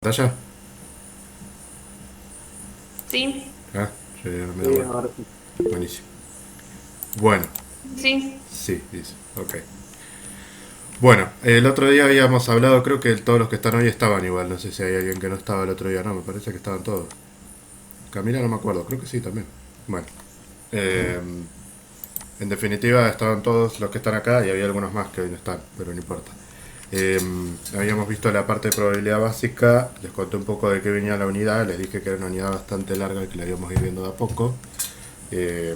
¿Pantalla? Sí, Ah, yo ya me da Sí, vuelta. ahora sí. Buenísimo. Bueno, sí. sí, dice. Ok. Bueno, el otro día habíamos hablado, creo que todos los que están hoy estaban igual. No sé si hay alguien que no estaba el otro día, no, me parece que estaban todos. Camila no me acuerdo, creo que sí también. Bueno, eh, en definitiva estaban todos los que están acá y había algunos más que hoy no están, pero no importa. Eh, Habíamos visto la parte de probabilidad básica, les conté un poco de qué venía la unidad, les dije que era una unidad bastante larga y que la íbamos a ir viendo de a poco. eh,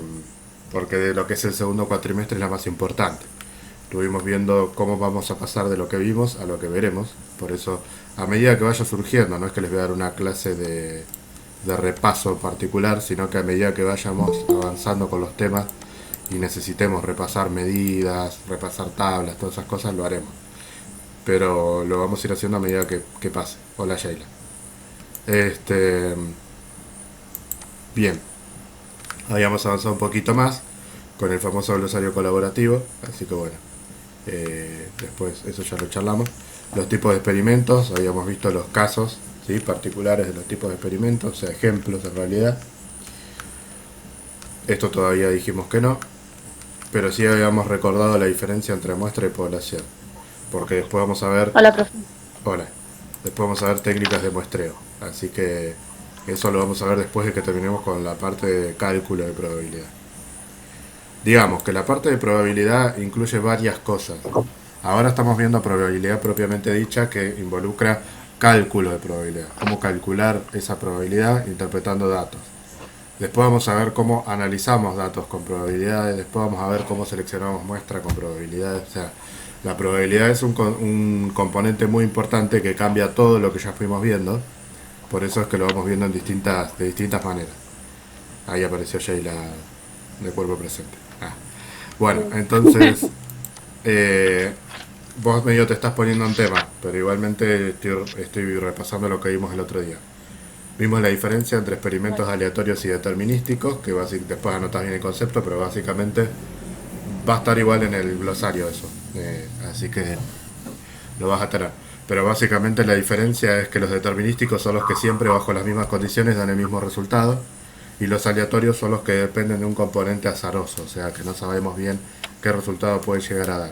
Porque de lo que es el segundo cuatrimestre es la más importante. Estuvimos viendo cómo vamos a pasar de lo que vimos a lo que veremos, por eso a medida que vaya surgiendo, no es que les voy a dar una clase de repaso particular, sino que a medida que vayamos avanzando con los temas y necesitemos repasar medidas, repasar tablas, todas esas cosas, lo haremos. Pero lo vamos a ir haciendo a medida que pase. Hola Sheila. Este, bien, habíamos avanzado un poquito más con el famoso glosario colaborativo, así que bueno, después eso ya lo charlamos. Los tipos de experimentos, habíamos visto los casos, ¿sí?, particulares de los tipos de experimentos, o sea, ejemplos en realidad. Esto todavía dijimos que no, pero sí habíamos recordado la diferencia entre muestra y población, porque después vamos a ver, Hola, profe. hola, después vamos a ver técnicas de muestreo, así que eso lo vamos a ver después de que terminemos con la parte de cálculo de probabilidad. Digamos que la parte de probabilidad incluye varias cosas. Ahora estamos viendo probabilidad propiamente dicha, que involucra cálculo de probabilidad, cómo calcular esa probabilidad interpretando datos. Después vamos a ver cómo analizamos datos con probabilidades, después vamos a ver cómo seleccionamos muestras con probabilidades. O sea, la probabilidad es un componente muy importante que cambia todo lo que ya fuimos viendo, por eso es que lo vamos viendo de distintas maneras. Ahí apareció Sheila de cuerpo presente. Ah. Bueno, entonces eh, vos medio te estás poniendo en tema, pero igualmente estoy repasando lo que vimos el otro día. Vimos la diferencia entre experimentos Bueno, aleatorios y determinísticos, que después anotas bien el concepto, pero básicamente va a estar igual en el glosario eso. Así que lo vas a tener. Pero básicamente la diferencia es que los determinísticos son los que siempre bajo las mismas condiciones dan el mismo resultado y los aleatorios son los que dependen de un componente azaroso, o sea que no sabemos bien qué resultado puede llegar a dar.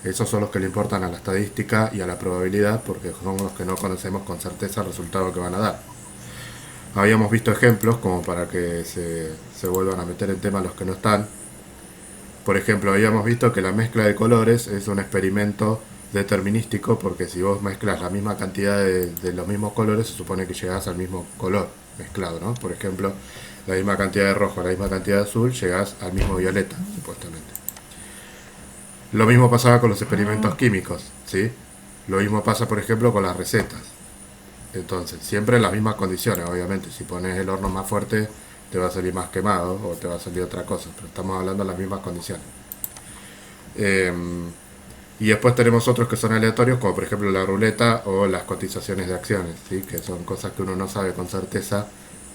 Esos son los que le importan a la estadística y a la probabilidad porque son los que no conocemos con certeza el resultado que van a dar. Habíamos visto ejemplos como para que se vuelvan a meter en tema los que no están. Por ejemplo, habíamos visto que la mezcla de colores es un experimento determinístico porque si vos mezclas la misma cantidad de los mismos colores se supone que llegás al mismo color mezclado, ¿no? Por ejemplo, la misma cantidad de rojo, la misma cantidad de azul, llegás al mismo violeta, supuestamente. Lo mismo pasaba con los experimentos químicos, ¿sí? Lo mismo pasa, por ejemplo, con las recetas. Entonces, siempre en las mismas condiciones, obviamente. Si pones el horno más fuerte, te va a salir más quemado o te va a salir otra cosa, pero estamos hablando de las mismas condiciones. Eh, y después tenemos otros que son aleatorios, como por ejemplo la ruleta o las cotizaciones de acciones, ¿sí?, que son cosas que uno no sabe con certeza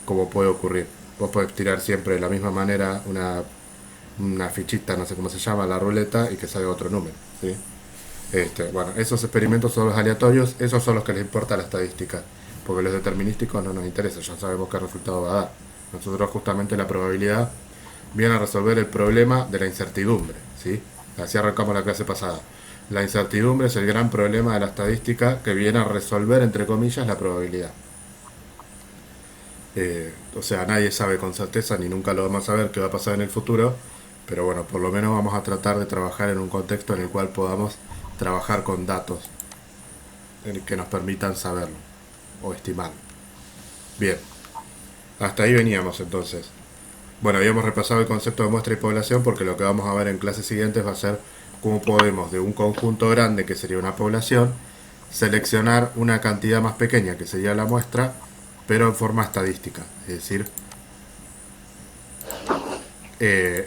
cómo puede ocurrir. Vos podés tirar siempre de la misma manera una fichita, no sé cómo se llama, la ruleta y que salga otro número, ¿sí? Bueno, esos experimentos son los aleatorios, esos son los que les importa la estadística, porque los determinísticos no nos interesa, ya sabemos qué resultado va a dar. Nosotros justamente la probabilidad viene a resolver el problema de la incertidumbre, ¿sí? Así arrancamos la clase pasada. La incertidumbre es el gran problema de la estadística que viene a resolver, entre comillas, la probabilidad. O sea, nadie sabe con certeza, ni nunca lo vamos a saber qué va a pasar en el futuro, pero bueno, por lo menos vamos a tratar de trabajar en un contexto en el cual podamos trabajar con datos que nos permitan saberlo o estimarlo. Bien, hasta ahí veníamos entonces. Bueno, habíamos repasado el concepto de muestra y población porque lo que vamos a ver en clases siguientes va a ser cómo podemos de un conjunto grande que sería una población seleccionar una cantidad más pequeña que sería la muestra, pero en forma estadística, es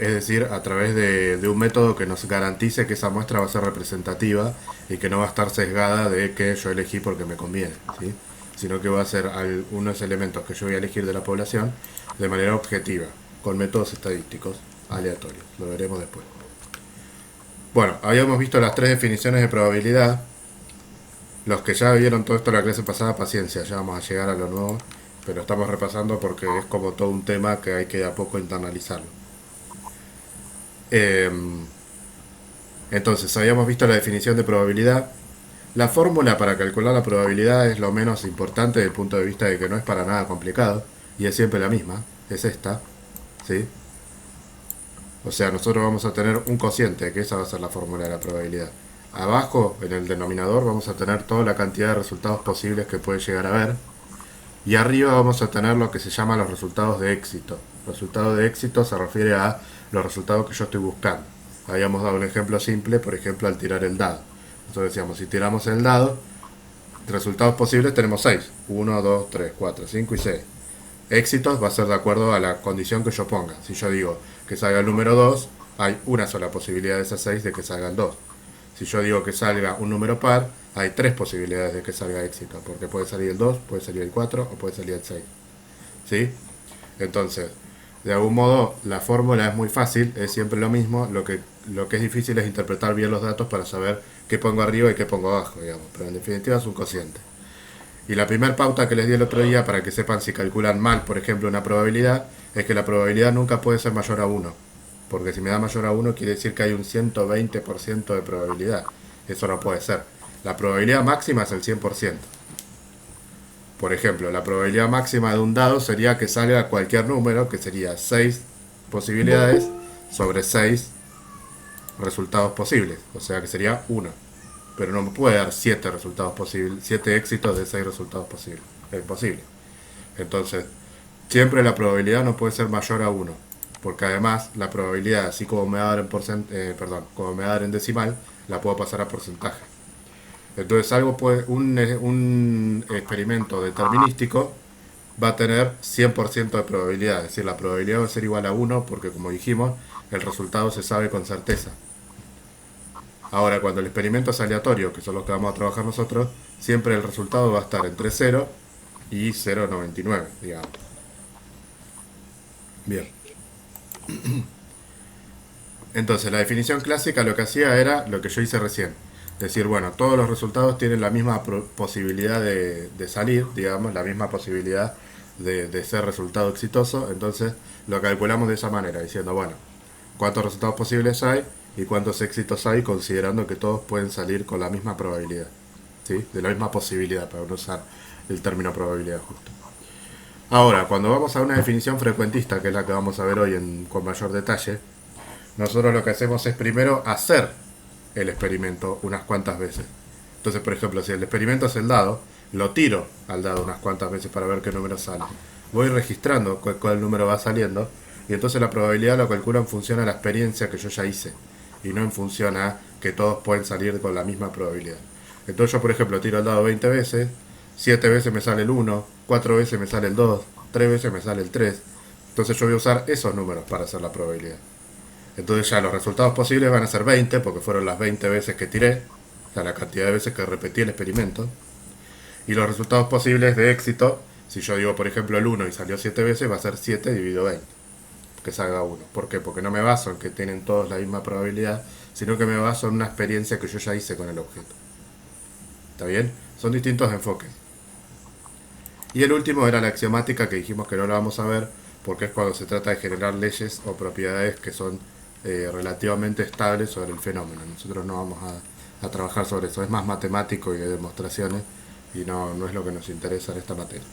decir, a través de un método que nos garantice que esa muestra va a ser representativa y que no va a estar sesgada de que yo elegí porque me conviene, ¿sí?, sino que va a ser unos elementos que yo voy a elegir de la población de manera objetiva, con métodos estadísticos aleatorios. Lo veremos después. Bueno, habíamos visto las tres definiciones de probabilidad. Los que ya vieron todo esto en la clase pasada, paciencia, ya vamos a llegar a lo nuevo, pero estamos repasando porque es como todo un tema que hay que de a poco internalizarlo. Entonces, habíamos visto la definición de probabilidad. La fórmula para calcular la probabilidad es lo menos importante desde el punto de vista de que no es para nada complicado, y es siempre la misma, es esta, ¿sí? O sea, nosotros vamos a tener un cociente, que esa va a ser la fórmula de la probabilidad. Abajo, en el denominador, vamos a tener toda la cantidad de resultados posibles que puede llegar a haber. Y arriba vamos a tener lo que se llama los resultados de éxito. Resultado de éxito se refiere a los resultados que yo estoy buscando. Habíamos dado un ejemplo simple, por ejemplo, al tirar el dado. Nosotros decíamos, si tiramos el dado, resultados posibles tenemos 6. 1, 2, 3, 4, 5 y 6. Éxitos va a ser de acuerdo a la condición que yo ponga. Si yo digo que salga el número 2, hay una sola posibilidad de esas 6 de que salga el 2. Si yo digo que salga un número par, hay 3 posibilidades de que salga éxito, porque puede salir el 2, puede salir el 4 o puede salir el 6. ¿Sí? Entonces, de algún modo, la fórmula es muy fácil, es siempre lo mismo. Lo que es difícil es interpretar bien los datos para saber qué pongo arriba y qué pongo abajo, digamos. Pero en definitiva es un cociente. Y la primera pauta que les di el otro día para que sepan si calculan mal, por ejemplo, una probabilidad, es que la probabilidad nunca puede ser mayor a 1. Porque si me da mayor a 1 quiere decir que hay un 120% de probabilidad. Eso no puede ser. La probabilidad máxima es el 100%. Por ejemplo, la probabilidad máxima de un dado sería que salga cualquier número, que sería 6 posibilidades sobre 6 resultados posibles. O sea que sería 1. Pero no me puede dar 7 resultados posibles, 7 éxitos de 6 resultados posibles. Es imposible. Entonces, siempre la probabilidad no puede ser mayor a 1. Porque además, la probabilidad, así como me va a dar como me va a dar en decimal, la puedo pasar a porcentaje. Entonces, un experimento determinístico va a tener 100% de probabilidad. Es decir, la probabilidad va a ser igual a 1 porque, como dijimos, el resultado se sabe con certeza. Ahora, cuando el experimento es aleatorio, que son los que vamos a trabajar nosotros, siempre el resultado va a estar entre 0 y 0,99, digamos. Bien. Entonces, la definición clásica lo que hacía era lo que yo hice recién. Decir, bueno, todos los resultados tienen la misma posibilidad de salir, digamos, la misma posibilidad de ser resultado exitoso. Entonces, lo calculamos de esa manera, diciendo, bueno, ¿cuántos resultados posibles hay y cuántos éxitos hay, considerando que todos pueden salir con la misma probabilidad? ¿Sí? De la misma posibilidad, para no usar el término probabilidad justo. Ahora, cuando vamos a una definición frecuentista, que es la que vamos a ver hoy con mayor detalle, nosotros lo que hacemos es primero hacer el experimento unas cuantas veces. Entonces, por ejemplo, si el experimento es el dado, lo tiro al dado unas cuantas veces para ver qué número sale. Voy registrando cuál número va saliendo, y entonces la probabilidad lo calculo en función a la experiencia que yo ya hice, y no en función a que todos pueden salir con la misma probabilidad. Entonces yo, por ejemplo, tiro el dado 20 veces, 7 veces me sale el 1, 4 veces me sale el 2, 3 veces me sale el 3. Entonces yo voy a usar esos números para hacer la probabilidad. Entonces ya los resultados posibles van a ser 20, porque fueron las 20 veces que tiré, o sea, la cantidad de veces que repetí el experimento. Y los resultados posibles de éxito, si yo digo, por ejemplo, el 1 y salió 7 veces, va a ser 7 dividido 20, que salga 1. ¿Por qué? Porque no me baso en que tienen todos la misma probabilidad, sino que me baso en una experiencia que yo ya hice con el objeto. ¿Está bien? Son distintos enfoques. Y el último era la axiomática, que dijimos que no la vamos a ver, porque es cuando se trata de generar leyes o propiedades que son relativamente estables sobre el fenómeno. Nosotros no vamos a trabajar sobre eso, es más matemático y de demostraciones, y no es lo que nos interesa en esta materia.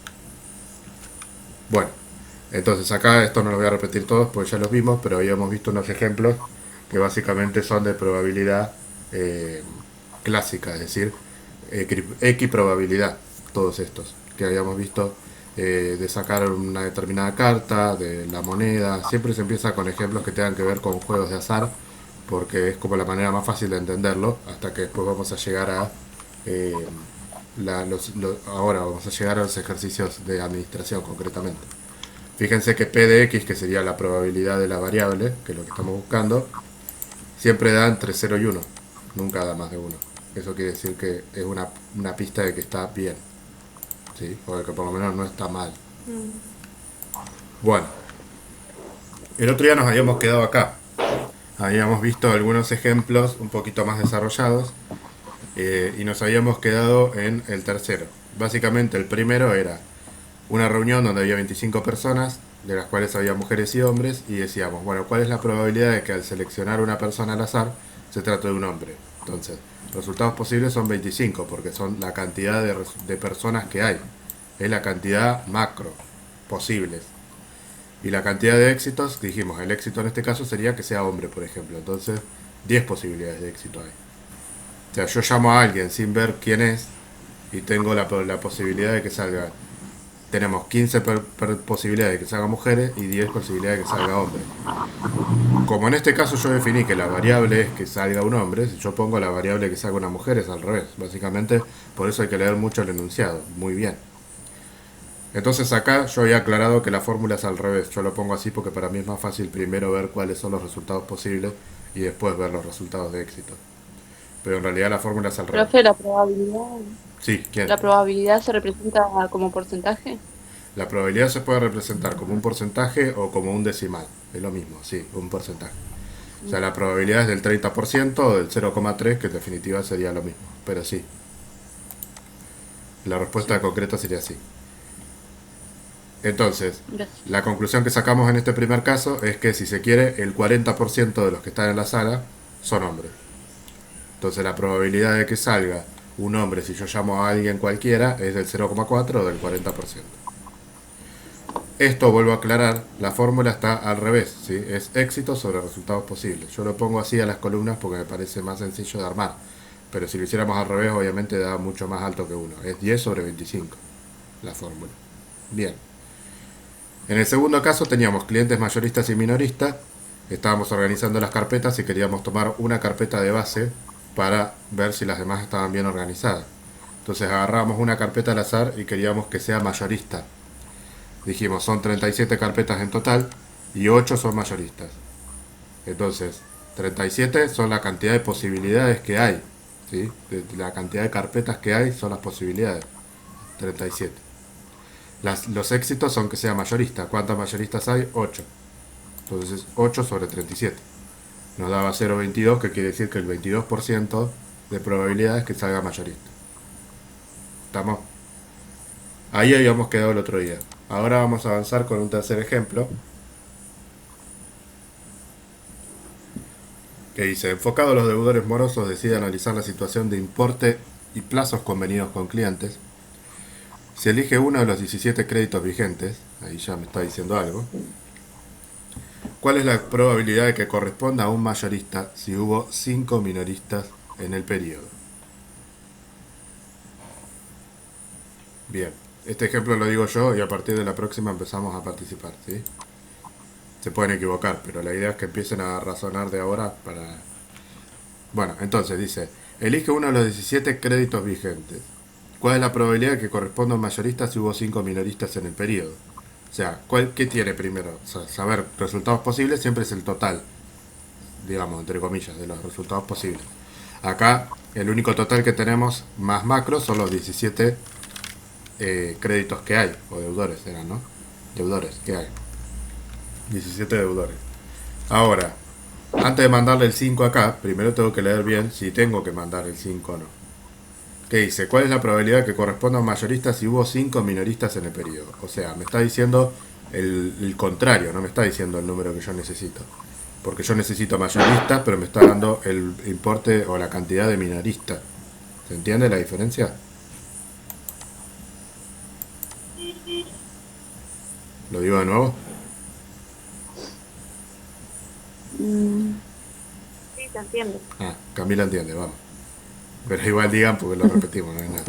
Bueno, entonces acá esto no lo voy a repetir todos, porque ya los vimos, pero habíamos visto unos ejemplos que básicamente son de probabilidad clásica, es decir, equiprobabilidad, todos estos que habíamos visto, de sacar una determinada carta, de la moneda. Siempre se empieza con ejemplos que tengan que ver con juegos de azar, porque es como la manera más fácil de entenderlo, hasta que después vamos a llegar a ahora vamos a llegar a los ejercicios de administración concretamente. Fíjense que P de X, que sería la probabilidad de la variable, que es lo que estamos buscando, siempre da entre 0 y 1, nunca da más de 1. Eso quiere decir que es una pista de que está bien, ¿sí? O de que por lo menos no está mal. Bueno, el otro día nos habíamos quedado acá. Habíamos visto algunos ejemplos un poquito más desarrollados, Y nos habíamos quedado en el tercero. Básicamente el primero era una reunión donde había 25 personas, de las cuales había mujeres y hombres, y decíamos, bueno, ¿cuál es la probabilidad de que al seleccionar una persona al azar se trate de un hombre? Entonces, resultados posibles son 25, porque son la cantidad de personas que hay. Es la cantidad macro posibles. Y la cantidad de éxitos, dijimos, el éxito en este caso sería que sea hombre, por ejemplo. Entonces, 10 posibilidades de éxito hay. O sea, yo llamo a alguien sin ver quién es y tengo la posibilidad de que salga. Tenemos 15 posibilidades de que salga mujeres y 10 posibilidades de que salga hombre. Como en este caso yo definí que la variable es que salga un hombre, si yo pongo la variable que salga una mujer es al revés. Básicamente, por eso hay que leer mucho el enunciado. Muy bien. Entonces acá yo había aclarado que la fórmula es al revés. Yo lo pongo así porque para mí es más fácil primero ver cuáles son los resultados posibles y después ver los resultados de éxito. Pero en realidad la fórmula es al revés. Profe, Sí, ¿quién? la probabilidad se representa como porcentaje. La probabilidad se puede representar como un porcentaje o como un decimal. Es lo mismo, sí, un porcentaje. O sea, la probabilidad es del 30% o del 0,3, que en definitiva sería lo mismo. Pero sí, la respuesta Sí, concreta sería sí. Entonces, gracias. la conclusión que sacamos en este primer caso es que si se quiere, el 40% de los que están en la sala son hombres. Entonces la probabilidad de que salga un hombre si yo llamo a alguien cualquiera es del 0,4 o del 40%. Esto, vuelvo a aclarar, la fórmula está al revés, ¿sí? Es éxito sobre resultados posibles. Yo lo pongo así a las columnas porque me parece más sencillo de armar. Pero si lo hiciéramos al revés, obviamente da mucho más alto que 1. Es 10 sobre 25 la fórmula. Bien. En el segundo caso teníamos clientes mayoristas y minoristas. Estábamos organizando las carpetas y queríamos tomar una carpeta de base para ver si las demás estaban bien organizadas. Entonces agarramos una carpeta al azar y queríamos que sea mayorista. Dijimos, son 37 carpetas en total y 8 son mayoristas. Entonces, 37 son la cantidad de posibilidades que hay. ¿Sí? La cantidad de carpetas que hay son las posibilidades. 37. Los éxitos son que sea mayorista. ¿Cuántas mayoristas hay? 8. Entonces, 8 sobre 37. Nos daba 0,22, que quiere decir que el 22% de probabilidades que salga mayorista. ¿Estamos? Ahí habíamos quedado el otro día. Ahora vamos a avanzar con un tercer ejemplo que dice, enfocado a los deudores morosos, decide analizar la situación de importe y plazos convenidos con clientes. Se elige uno de los 17 créditos vigentes, ahí ya me está diciendo algo. ¿Cuál es la probabilidad de que corresponda a un mayorista si hubo 5 minoristas en el periodo? Bien, este ejemplo lo digo yo y a partir de la próxima empezamos a participar, ¿sí? Se pueden equivocar, pero la idea es que empiecen a razonar de ahora para... Bueno, entonces dice, elige uno de los 17 créditos vigentes. ¿Cuál es la probabilidad de que corresponda a un mayorista si hubo 5 minoristas en el periodo? O sea, ¿qué tiene primero? O sea, saber resultados posibles siempre es el total, digamos, entre comillas, de los resultados posibles. Acá, el único total que tenemos más macro son los 17 créditos que hay, o deudores eran, ¿no? Deudores que hay. 17 deudores. Ahora, antes de mandarle el 5 acá, primero tengo que leer bien si tengo que mandar el 5 o no. ¿Qué dice? ¿Cuál es la probabilidad que corresponda a un mayorista si hubo 5 minoristas en el periodo? O sea, me está diciendo el contrario, no me está diciendo el número que yo necesito. Porque yo necesito mayoristas, pero me está dando el importe o la cantidad de minoristas. ¿Se entiende la diferencia? ¿Lo digo de nuevo? Mm, sí, te entiendo. Ah, Camila entiende, vamos. Pero igual digan porque lo repetimos, no hay nada.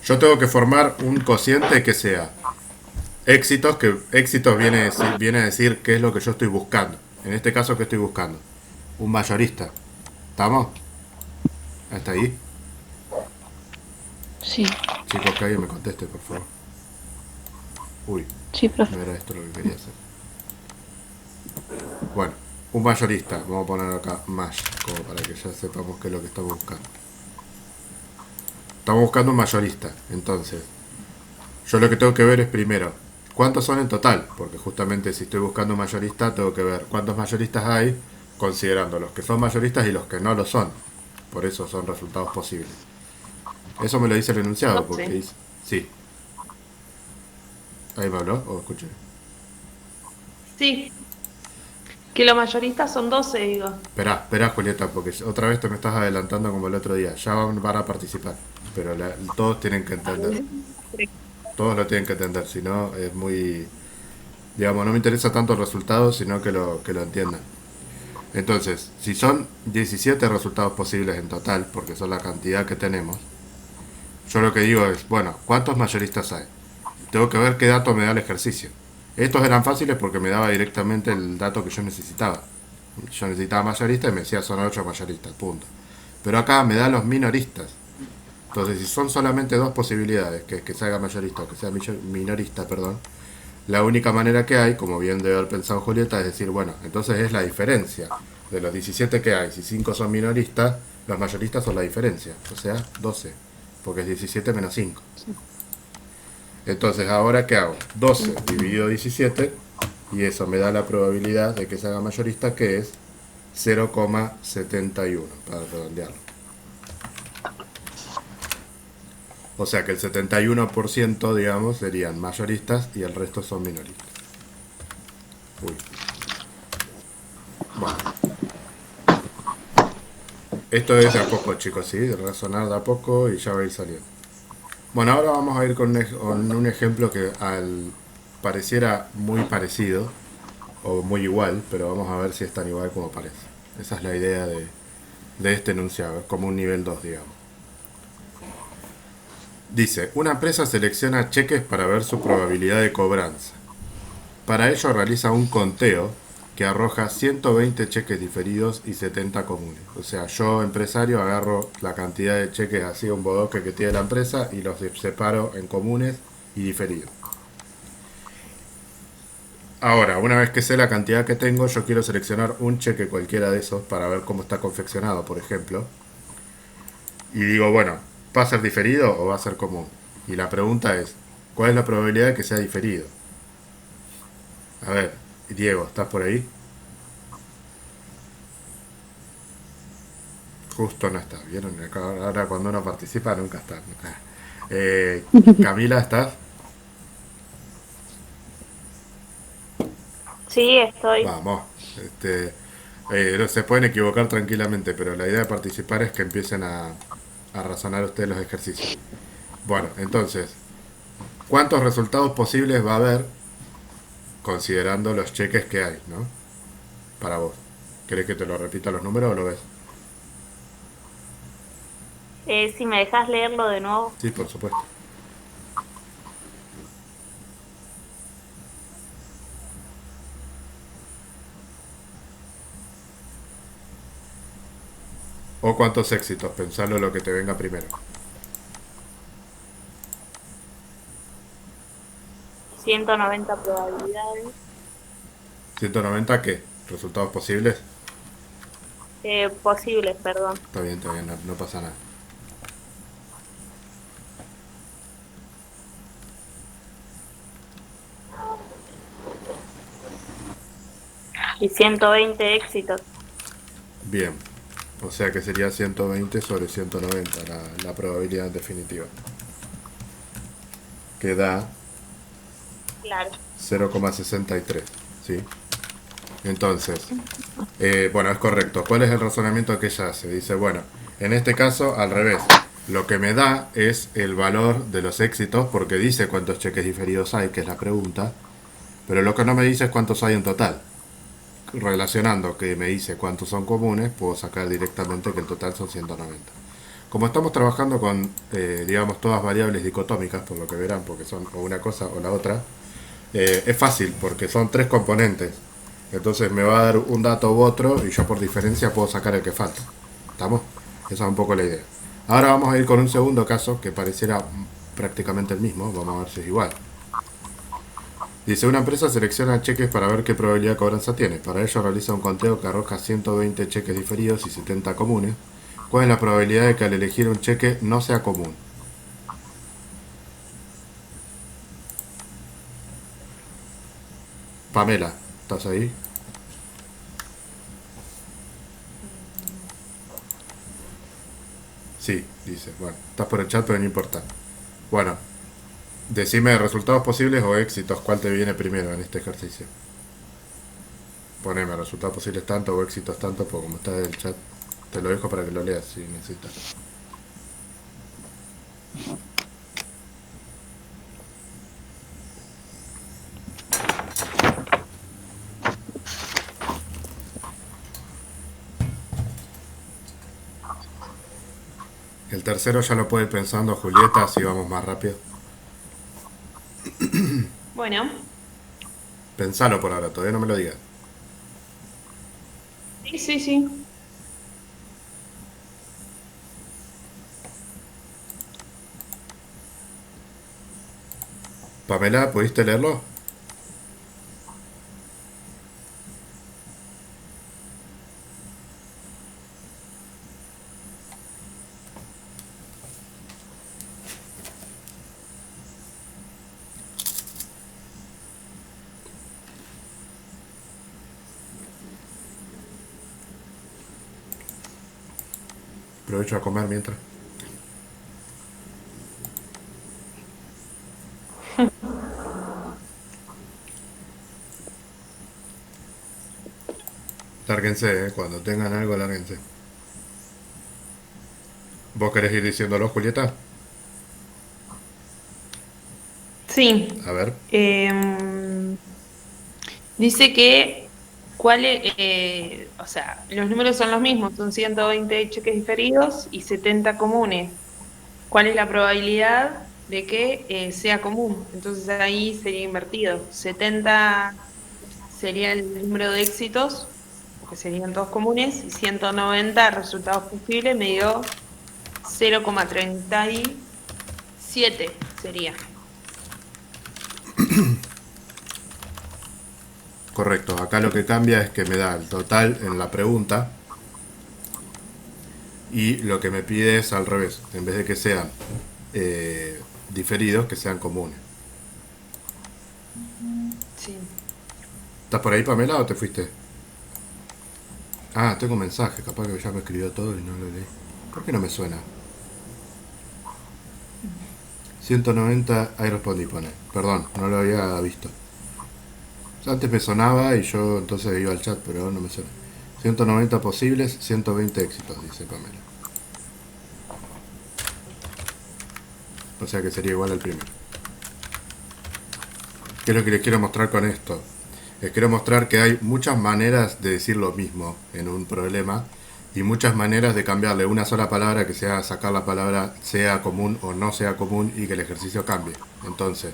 Yo tengo que formar un cociente que sea éxitos, que éxitos viene a decir qué es lo que yo estoy buscando. En este caso, ¿qué estoy buscando? Un mayorista. ¿Estamos? ¿Hasta ahí? Sí, Chicos, que alguien me conteste, por favor. Uy, sí, profe. no era esto lo que quería hacer. Bueno, un mayorista. Vamos a poner acá más, como para que ya sepamos qué es lo que estamos buscando. Estamos buscando un mayorista. Entonces, yo lo que tengo que ver es primero, ¿cuántos son en total? Porque justamente si estoy buscando un mayorista, tengo que ver cuántos mayoristas hay, considerando los que son mayoristas y los que no lo son. Por eso son resultados posibles. Eso me lo dice el enunciado, porque 12. dice... Sí, ahí me habló, o escuché. Sí, que los mayoristas son 12, digo. Esperá, Julieta, porque otra vez te me estás adelantando como el otro día. Ya van a participar, pero todos tienen que entender. Todos lo tienen que entender, si no es muy... Digamos, no me interesa tanto el resultado, sino que lo entiendan. Entonces, si son 17 resultados posibles en total, porque son la cantidad que tenemos, yo lo que digo es, bueno, ¿cuántos mayoristas hay? Tengo que ver qué dato me da el ejercicio. Estos eran fáciles porque me daba directamente el dato que yo necesitaba. Yo necesitaba mayoristas y me decía son 8 mayoristas, punto. Pero acá me da los minoristas. Entonces, si son solamente dos posibilidades, que es que se haga mayorista o que sea minorista, perdón, la única manera que hay, como bien debe haber pensado Julieta, es decir, bueno, entonces es la diferencia de los 17 que hay. Si 5 son minoristas, los mayoristas son la diferencia, o sea, 12, porque es 17 menos 5. Entonces, ¿ahora qué hago? 12 dividido 17, y eso me da la probabilidad de que se haga mayorista, que es 0,71, para redondearlo. O sea que el 71%, digamos, serían mayoristas y el resto son minoristas. Uy. Bueno. Esto es de a poco, chicos, ¿sí? De razonar de a poco y ya va a ir saliendo. Bueno, ahora vamos a ir con un ejemplo que pareciera muy parecido o muy igual, pero vamos a ver si es tan igual como parece. Esa es la idea de este enunciado, es como un nivel 2, digamos. Dice, una empresa selecciona cheques para ver su probabilidad de cobranza. Para ello realiza un conteo que arroja 120 cheques diferidos y 70 comunes. O sea, yo, empresario, agarro la cantidad de cheques así, un bodoque que tiene la empresa, y los separo en comunes y diferidos. Ahora, una vez que sé la cantidad que tengo, yo quiero seleccionar un cheque cualquiera de esos para ver cómo está confeccionado, por ejemplo. Y digo, bueno, ¿va a ser diferido o va a ser común? Y la pregunta es, ¿cuál es la probabilidad de que sea diferido? A ver, Diego, ¿estás por ahí? Justo no está, ¿vieron? Ahora cuando uno participa nunca está. Camila, ¿estás? Sí, estoy. Vamos. No se pueden equivocar tranquilamente, pero la idea de participar es que empiecen a razonar ustedes los ejercicios. Bueno, entonces, ¿cuántos resultados posibles va a haber considerando los cheques que hay, ¿no? Para vos. ¿Querés que te lo repita los números o lo ves? Si me dejas leerlo de nuevo. Sí, por supuesto. O cuántos éxitos, pensalo lo que te venga primero. 190 probabilidades. 190, ¿qué? ¿Resultados posibles? Posibles, perdón. Está bien, no, no pasa nada. Y 120 éxitos. Bien. O sea que sería 120 sobre 190 la probabilidad definitiva. Que da Claro. 0,63. ¿Sí? Entonces, bueno, es correcto. ¿Cuál es el razonamiento que ella hace? Dice, bueno, en este caso, al revés. Lo que me da es el valor de los éxitos, porque dice cuántos cheques diferidos hay, que es la pregunta, pero lo que no me dice es cuántos hay en total. Relacionando que me dice cuántos son comunes, puedo sacar directamente que en total son 190. Como estamos trabajando con, digamos, todas variables dicotómicas, por lo que verán, porque son o una cosa o la otra, es fácil, porque son tres componentes. Entonces me va a dar un dato u otro y yo por diferencia puedo sacar el que falta. ¿Estamos? Esa es un poco la idea. Ahora vamos a ir con un segundo caso que pareciera prácticamente el mismo. Vamos a ver si es igual. Dice, una empresa selecciona cheques para ver qué probabilidad de cobranza tiene. Para ello realiza un conteo que arroja 120 cheques diferidos y 70 comunes. ¿Cuál es la probabilidad de que al elegir un cheque no sea común? Pamela, ¿estás ahí? Sí, dice. Bueno, estás por el chat, pero no importa. Bueno, decime resultados posibles o éxitos. ¿Cuál te viene primero en este ejercicio? Poneme resultados posibles tanto o éxitos tanto, porque como está en el chat, te lo dejo para que lo leas si necesitas. El tercero ya lo puede ir pensando Julieta, así vamos más rápido. Bueno, Pensalo por ahora, todavía no me lo digas. sí, sí, sí. Pamela, ¿pudiste leerlo? Aprovecho a comer mientras. Lárguense, cuando tengan algo, lárguense. ¿Vos querés ir diciéndolo, Julieta? Sí. A ver. Dice que o sea, los números son los mismos, son 120 cheques diferidos y 70 comunes. ¿Cuál es la probabilidad de que sea común? Entonces ahí sería invertido. 70 sería el número de éxitos, porque serían todos comunes, y 190 resultados posibles, me dio 0,37 sería. Correcto, acá lo que cambia es que me da el total en la pregunta y lo que me pide es al revés, en vez de que sean diferidos, que sean comunes. Sí. ¿Estás por ahí, Pamela, o te fuiste? Ah, tengo un mensaje, capaz que ya me escribió todo y no lo leí. ¿Por qué no me suena? 190, ahí respondí, pone. Perdón, no lo había visto. O sea, antes me sonaba y yo entonces iba al chat, pero ahora no me suena. 190 posibles, 120 éxitos, dice Pamela. O sea que sería igual al primero. ¿Qué es lo que les quiero mostrar con esto? Les quiero mostrar que hay muchas maneras de decir lo mismo en un problema y muchas maneras de cambiarle una sola palabra que sea sacar la palabra sea común o no sea común y que el ejercicio cambie. Entonces,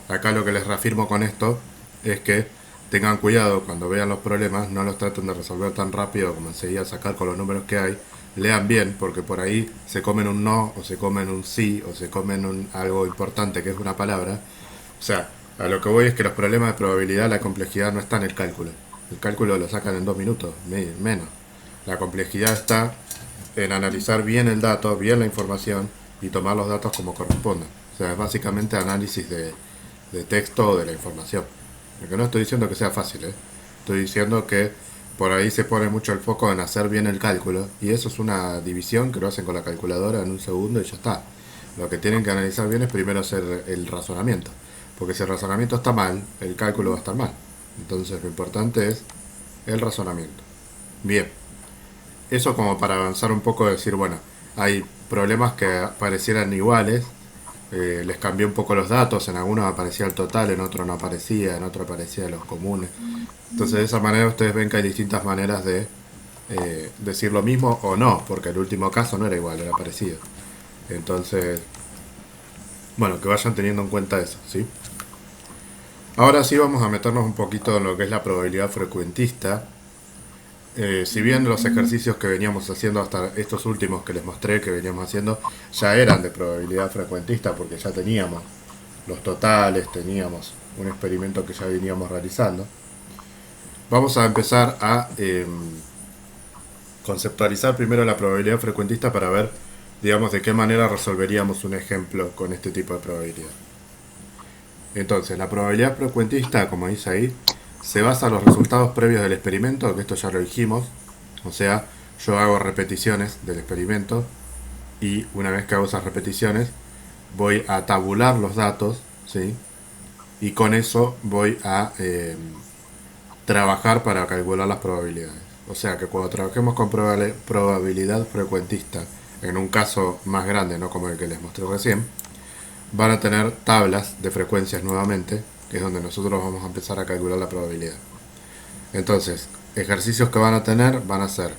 acá lo que les reafirmo con esto es que tengan cuidado cuando vean los problemas, no los traten de resolver tan rápido como enseguida sacar con los números que hay. Lean bien, porque por ahí se comen un no, o se comen un sí, o se comen algo importante que es una palabra. O sea, a lo que voy es que los problemas de probabilidad, la complejidad no está en el cálculo. El cálculo lo sacan en 2 minutos, menos. La complejidad está en analizar bien el dato, bien la información y tomar los datos como correspondan. O sea, es básicamente análisis de texto o de la información. Lo que no estoy diciendo que sea fácil, ¿eh? Estoy diciendo que por ahí se pone mucho el foco en hacer bien el cálculo y eso es una división que lo hacen con la calculadora en un segundo y ya está. Lo que tienen que analizar bien es primero hacer el razonamiento, porque si el razonamiento está mal, el cálculo va a estar mal. Entonces lo importante es el razonamiento. Bien, eso como para avanzar un poco, decir, bueno, hay problemas que parecieran iguales, les cambié un poco los datos, en algunos aparecía el total, en otro no aparecía, en otro aparecía los comunes. Entonces de esa manera ustedes ven que hay distintas maneras de decir lo mismo o no, porque el último caso no era igual, era parecido. Entonces, bueno, que vayan teniendo en cuenta eso, ¿sí? Ahora sí vamos a meternos un poquito en lo que es la probabilidad frecuentista. Si bien los ejercicios que veníamos haciendo hasta estos últimos que les mostré que veníamos haciendo ya eran de probabilidad frecuentista porque ya teníamos los totales, teníamos un experimento que ya veníamos realizando, vamos a empezar a conceptualizar primero la probabilidad frecuentista para ver, digamos, de qué manera resolveríamos un ejemplo con este tipo de probabilidad. Entonces, la probabilidad frecuentista, como dice ahí, se basa en los resultados previos del experimento, que esto ya lo dijimos. O sea, yo hago repeticiones del experimento y una vez que hago esas repeticiones voy a tabular los datos, ¿sí? Y con eso voy a trabajar para calcular las probabilidades. O sea que cuando trabajemos con probabilidad frecuentista, en un caso más grande, no como el que les mostré recién, van a tener tablas de frecuencias nuevamente, que es donde nosotros vamos a empezar a calcular la probabilidad. Entonces, ejercicios que van a tener van a ser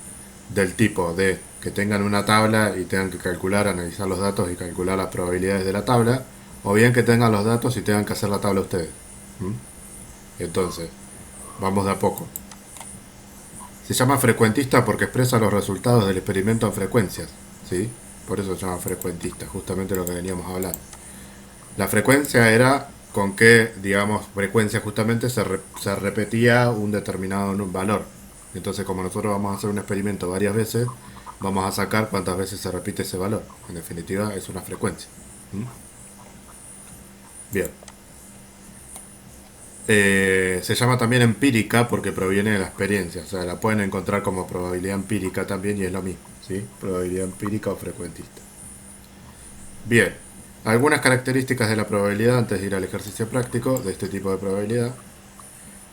del tipo de que tengan una tabla y tengan que calcular, analizar los datos y calcular las probabilidades de la tabla, o bien que tengan los datos y tengan que hacer la tabla ustedes. ¿Mm? Entonces, vamos de a poco. Se llama frecuentista porque expresa los resultados del experimento en frecuencias, ¿sí? Por eso se llama frecuentista, justamente lo que veníamos a hablar. La frecuencia era con qué, digamos, frecuencia justamente se repetía un determinado valor. Entonces, como nosotros vamos a hacer un experimento varias veces, vamos a sacar cuántas veces se repite ese valor. En definitiva, es una frecuencia. ¿Mm? Bien. Se llama también empírica porque proviene de la experiencia. O sea, la pueden encontrar como probabilidad empírica también y es lo mismo, ¿sí? Probabilidad empírica o frecuentista. Bien. Algunas características de la probabilidad antes de ir al ejercicio práctico de este tipo de probabilidad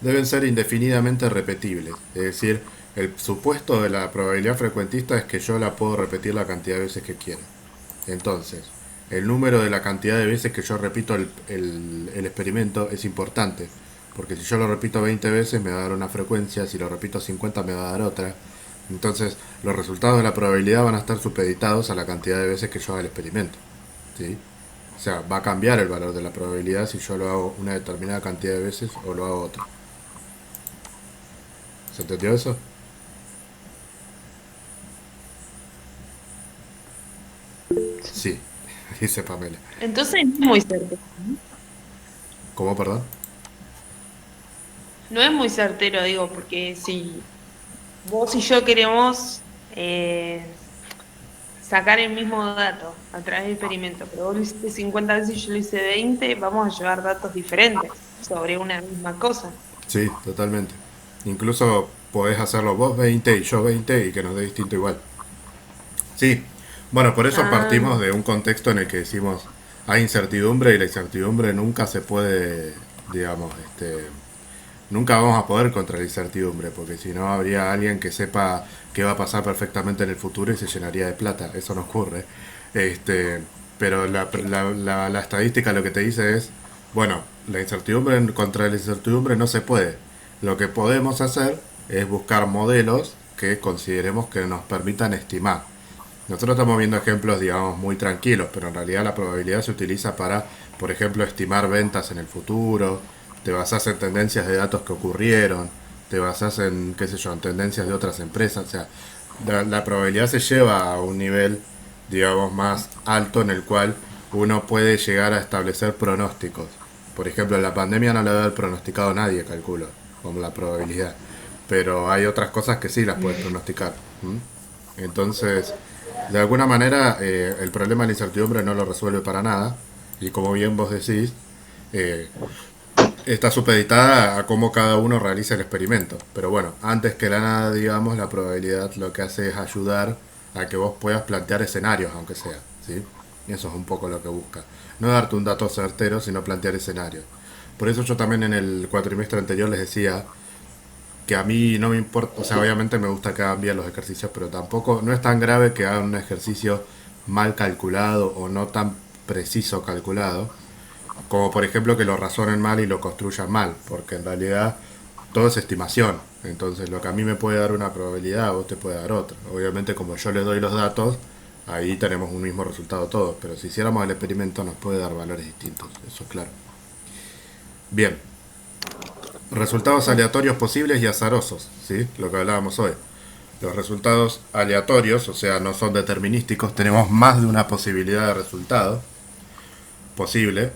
deben ser indefinidamente repetibles. Es decir, el supuesto de la probabilidad frecuentista es que yo la puedo repetir la cantidad de veces que quiera. Entonces, el número de la cantidad de veces que yo repito el experimento es importante. Porque si yo lo repito 20 veces me va a dar una frecuencia, si lo repito 50 me va a dar otra. Entonces, los resultados de la probabilidad van a estar supeditados a la cantidad de veces que yo haga el experimento. ¿Sí? O sea, va a cambiar el valor de la probabilidad si yo lo hago una determinada cantidad de veces o lo hago otra. ¿Se entendió eso? Sí, dice Pamela. Entonces no es muy certero. ¿Cómo, perdón? No es muy certero, digo, porque si vos y yo queremos sacar el mismo dato a través del experimento, pero vos lo hiciste 50 veces y yo lo hice 20, vamos a llevar datos diferentes sobre una misma cosa. Sí, totalmente. Incluso podés hacerlo vos 20 y yo 20 y que nos dé distinto igual. Sí, bueno, por eso Ah, partimos de un contexto en el que decimos hay incertidumbre y la incertidumbre nunca se puede, digamos, nunca vamos a poder contra la incertidumbre, porque si no habría alguien que sepa qué va a pasar perfectamente en el futuro y se llenaría de plata. Eso no ocurre. Este, pero la estadística lo que te dice es, bueno, la incertidumbre contra la incertidumbre no se puede. Lo que podemos hacer es buscar modelos que consideremos que nos permitan estimar. Nosotros estamos viendo ejemplos, digamos, muy tranquilos, pero en realidad la probabilidad se utiliza para, por ejemplo, estimar ventas en el futuro, te basas en tendencias de datos que ocurrieron, te basas en, qué sé yo, en tendencias de otras empresas, o sea, la probabilidad se lleva a un nivel, digamos, más alto en el cual uno puede llegar a establecer pronósticos. Por ejemplo, en la pandemia no le debe haber pronosticado nadie, calculo, como la probabilidad. Pero hay otras cosas que sí las puedes pronosticar. ¿M? Entonces, de alguna manera, el problema de la incertidumbre no lo resuelve para nada. Y como bien vos decís, eh, está supeditada a cómo cada uno realiza el experimento. Pero bueno, antes que la nada, digamos, la probabilidad lo que hace es ayudar a que vos puedas plantear escenarios, aunque sea, ¿sí? Y eso es un poco lo que busca. No darte un dato certero, sino plantear escenarios. Por eso yo también en el cuatrimestre anterior les decía que a mí no me importa, o sea, obviamente me gusta que hagan bien los ejercicios, pero tampoco, no es tan grave que hagan un ejercicio mal calculado o no tan preciso calculado, como por ejemplo que lo razonen mal y lo construyan mal, porque en realidad todo es estimación. Entonces lo que a mí me puede dar una probabilidad, a vos te puede dar otra. Obviamente como yo les doy los datos, ahí tenemos un mismo resultado todos, pero si hiciéramos el experimento nos puede dar valores distintos, eso es claro. Bien, resultados aleatorios posibles y azarosos, ¿sí? Lo que hablábamos hoy. Los resultados aleatorios, o sea, no son determinísticos, tenemos más de una posibilidad de resultado posible,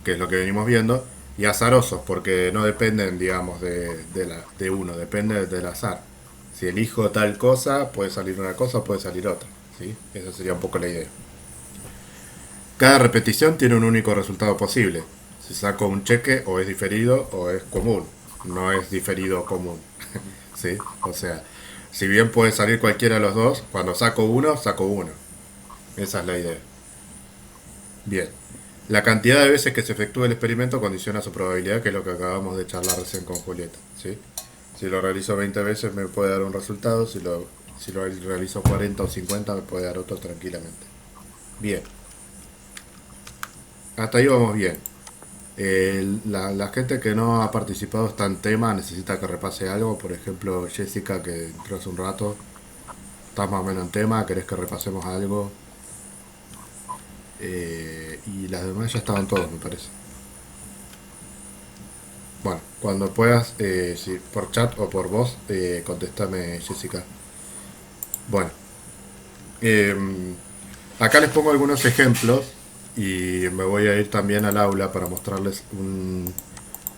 que es lo que venimos viendo, y azarosos, porque no dependen, digamos, de uno, depende del azar. Si elijo tal cosa, puede salir una cosa, puede salir otra, ¿sí? Esa sería un poco la idea. Cada repetición tiene un único resultado posible. Si saco un cheque, o es diferido o es común. No es diferido o común. ¿Sí? O sea, si bien puede salir cualquiera de los dos, cuando saco uno, saco uno. Esa es la idea. Bien. La cantidad de veces que se efectúa el experimento condiciona su probabilidad, que es lo que acabamos de charlar recién con Julieta. ¿Sí? Si lo realizo 20 veces me puede dar un resultado, si lo realizo 40 o 50 me puede dar otro tranquilamente. Bien. Hasta ahí vamos bien. La gente que no ha participado está en tema, necesita que repase algo. Por ejemplo, Jessica, que entró hace un rato, estás más o menos en tema, querés que repasemos algo. Y las demás ya estaban todos, me parece. Bueno, cuando puedas, si por chat o por voz, contestame, Jessica. Bueno, eh, acá les pongo algunos ejemplos y me voy a ir también al aula para mostrarles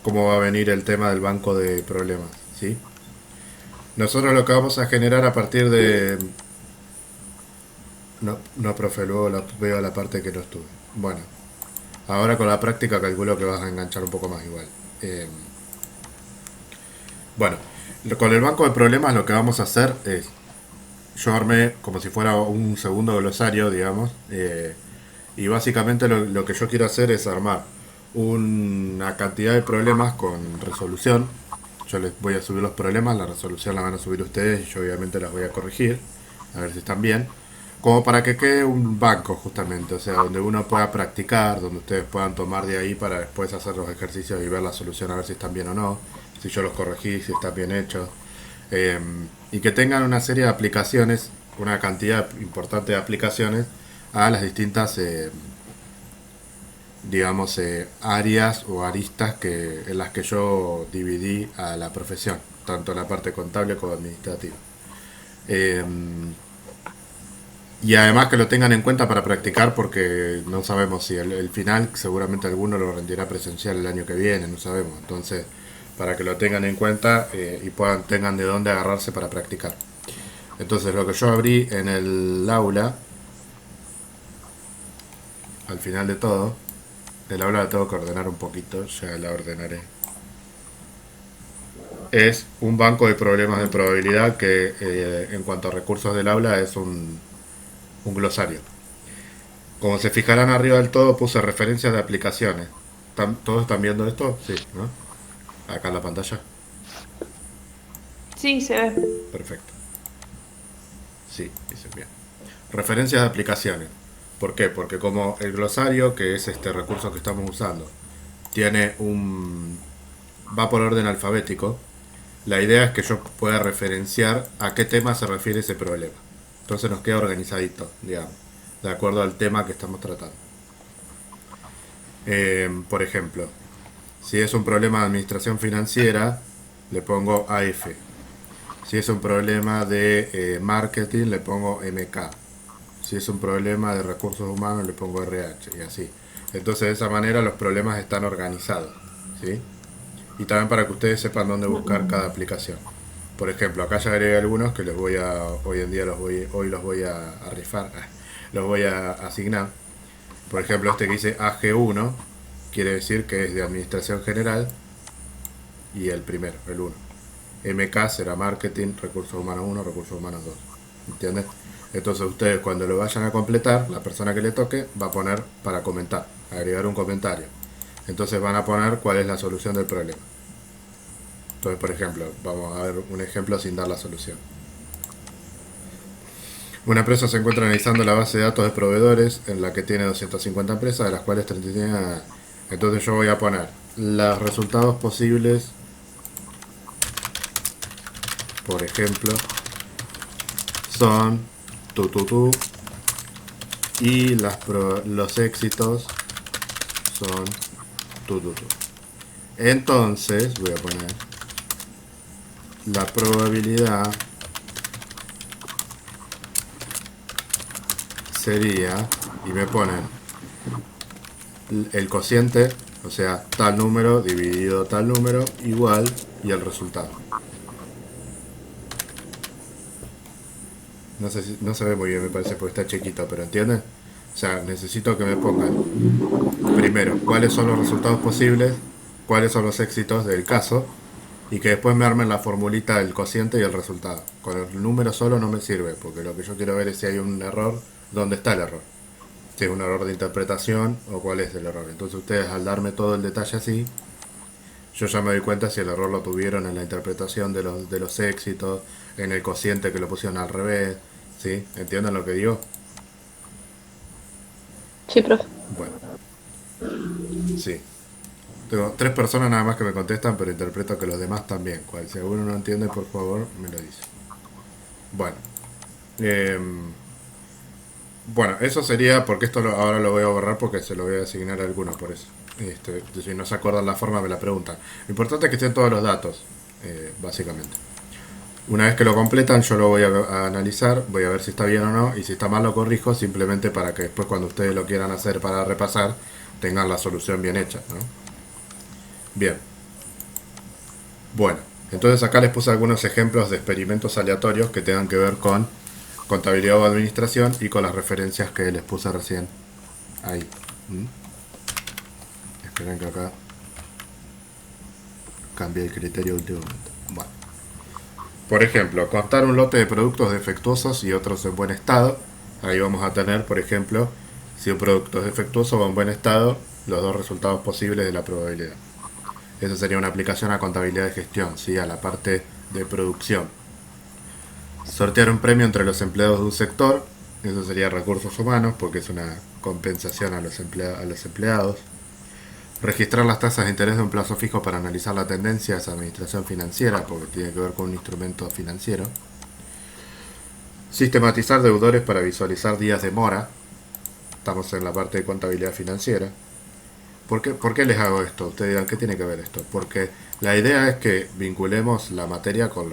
cómo va a venir el tema del banco de problemas, ¿sí? Nosotros lo que vamos a generar a partir de... No, profe, luego veo la parte que no estuve. Bueno, ahora con la práctica calculo que vas a enganchar un poco más igual. Bueno, con el banco de problemas lo que vamos a hacer es... Yo armé como si fuera un segundo glosario, digamos. Y básicamente lo que yo quiero hacer es armar una cantidad de problemas con resolución. Yo les voy a subir los problemas, la resolución la van a subir ustedes y yo obviamente las voy a corregir, a ver si están bien. Como para que quede un banco justamente, o sea, donde uno pueda practicar, donde ustedes puedan tomar de ahí para después hacer los ejercicios y ver la solución a ver si están bien o no, si yo los corregí, si están bien hechos. Y que tengan una serie de aplicaciones, una cantidad importante de aplicaciones a las distintas, digamos, áreas o aristas en las que yo dividí a la profesión, tanto en la parte contable como administrativa. Eh, y además que lo tengan en cuenta para practicar porque no sabemos si el final, seguramente alguno lo rendirá presencial el año que viene, no sabemos. Entonces, para que lo tengan en cuenta y tengan de dónde agarrarse para practicar. Entonces, lo que yo abrí en el aula, al final de todo, el aula la tengo que ordenar un poquito, ya la ordenaré. Es un banco de problemas de probabilidad que en cuanto a recursos del aula es un glosario. Como se fijarán arriba del todo puse referencias de aplicaciones. ¿Todos están viendo esto? Sí, ¿no? Acá en la pantalla. Sí, se ve. Perfecto. Sí, dicen bien. Referencias de aplicaciones. ¿Por qué? Porque como el glosario, que es este recurso que estamos usando, va por orden alfabético, la idea es que yo pueda referenciar a qué tema se refiere ese problema. Entonces nos queda organizadito, digamos, de acuerdo al tema que estamos tratando. Por ejemplo, si es un problema de administración financiera, le pongo AF. Si es un problema de marketing, le pongo MK. Si es un problema de recursos humanos, le pongo RH y así. Entonces de esa manera los problemas están organizados, ¿sí? Y también para que ustedes sepan dónde buscar cada aplicación. Por ejemplo, acá ya agregué algunos que hoy en día hoy los voy a rifar, los voy a asignar. Por ejemplo, este que dice AG1 quiere decir que es de administración general y el primero, el 1. MK será marketing, recursos humanos 1, recursos humanos 2. ¿Entiendes? Entonces ustedes cuando lo vayan a completar, la persona que le toque va a poner para comentar, agregar un comentario. Entonces van a poner cuál es la solución del problema. Entonces, por ejemplo, vamos a ver un ejemplo sin dar la solución. Una empresa se encuentra analizando la base de datos de proveedores en la que tiene 250 empresas, de las cuales 39... Entonces yo voy a poner los resultados posibles, por ejemplo, son y los éxitos son Entonces voy a poner la probabilidad sería, y me ponen el cociente, o sea, tal número dividido tal número igual y el resultado. No sé si, no se ve muy bien, me parece, porque está chiquito, pero ¿entienden? O sea, necesito que me pongan primero cuáles son los resultados posibles, cuáles son los éxitos del caso, y que después me armen la formulita del cociente y el resultado. Con el número solo no me sirve, porque lo que yo quiero ver es si hay un error dónde está el error. Si es un error de interpretación o cuál es el error. Entonces ustedes al darme todo el detalle así, yo ya me doy cuenta si el error lo tuvieron en la interpretación de los éxitos, en el cociente que lo pusieron al revés, ¿sí? ¿Entienden lo que digo? Sí, profe. Bueno, sí. Tengo 3 personas nada más que me contestan, pero interpreto que los demás también. Si alguno no entiende, por favor, me lo dice. Bueno. Bueno, eso sería, porque esto ahora lo voy a borrar porque se lo voy a asignar a alguno, por eso. Si no se acuerdan la forma, me la preguntan. Lo importante es que estén todos los datos, básicamente. Una vez que lo completan, yo lo voy a analizar, voy a ver si está bien o no, y si está mal lo corrijo, simplemente para que después cuando ustedes lo quieran hacer para repasar, tengan la solución bien hecha, ¿no? Bien. Bueno, entonces acá les puse algunos ejemplos de experimentos aleatorios que tengan que ver con contabilidad o administración y con las referencias que les puse recién ahí. Esperen que acá cambie el criterio últimamente. Bueno. Por ejemplo, contar un lote de productos defectuosos y otros en buen estado. Ahí vamos a tener, por ejemplo, si un producto es defectuoso o en buen estado, los dos resultados posibles de la probabilidad. Eso sería una aplicación a contabilidad de gestión, ¿sí? A la parte de producción. Sortear un premio entre los empleados de un sector, eso sería recursos humanos, porque es una compensación a los empleados. Registrar las tasas de interés de un plazo fijo para analizar la tendencia, es administración financiera, porque tiene que ver con un instrumento financiero. Sistematizar deudores para visualizar días de mora, estamos en la parte de contabilidad financiera. ¿Por qué les hago esto? Ustedes dirán, ¿qué tiene que ver esto? Porque la idea es que vinculemos la materia con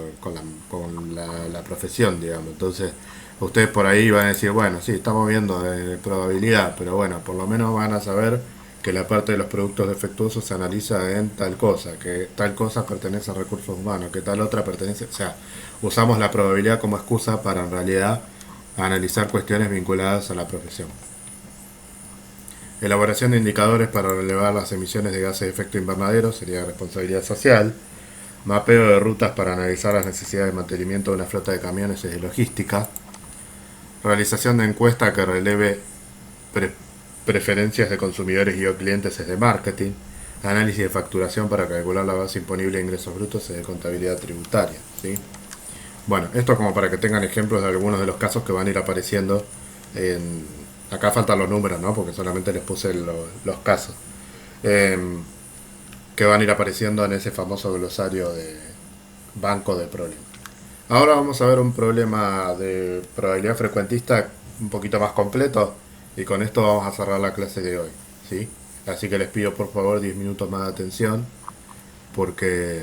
la profesión, digamos. Entonces, ustedes por ahí van a decir, bueno, sí, estamos viendo de probabilidad, pero bueno, por lo menos van a saber que la parte de los productos defectuosos se analiza en tal cosa, que tal cosa pertenece a recursos humanos, que tal otra pertenece... O sea, usamos la probabilidad como excusa para en realidad analizar cuestiones vinculadas a la profesión. Elaboración de indicadores para relevar las emisiones de gases de efecto invernadero, sería responsabilidad social. Mapeo de rutas para analizar las necesidades de mantenimiento de una flota de camiones y de logística. Realización de encuesta que releve preferencias de consumidores y o clientes es de marketing. Análisis de facturación para calcular la base imponible de ingresos brutos es de contabilidad tributaria, ¿sí? Bueno, esto como para que tengan ejemplos de algunos de los casos que van a ir apareciendo en... Acá faltan los números, ¿no? Porque solamente les puse los casos. Que van a ir apareciendo en ese famoso glosario de banco de problemas. Ahora vamos a ver un problema de probabilidad frecuentista un poquito más completo. Y con esto vamos a cerrar la clase de hoy, ¿sí? Así que les pido por favor 10 minutos más de atención. Porque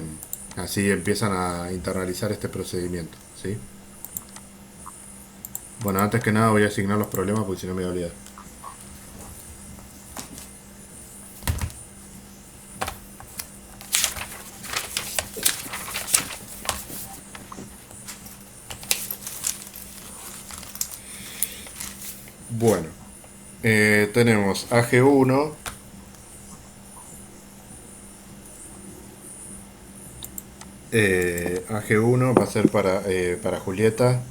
así empiezan a internalizar este procedimiento, ¿sí? Bueno, antes que nada voy a asignar los problemas porque si no me voy a olvidar. Bueno, tenemos AG1. AG1 va a ser para Julieta.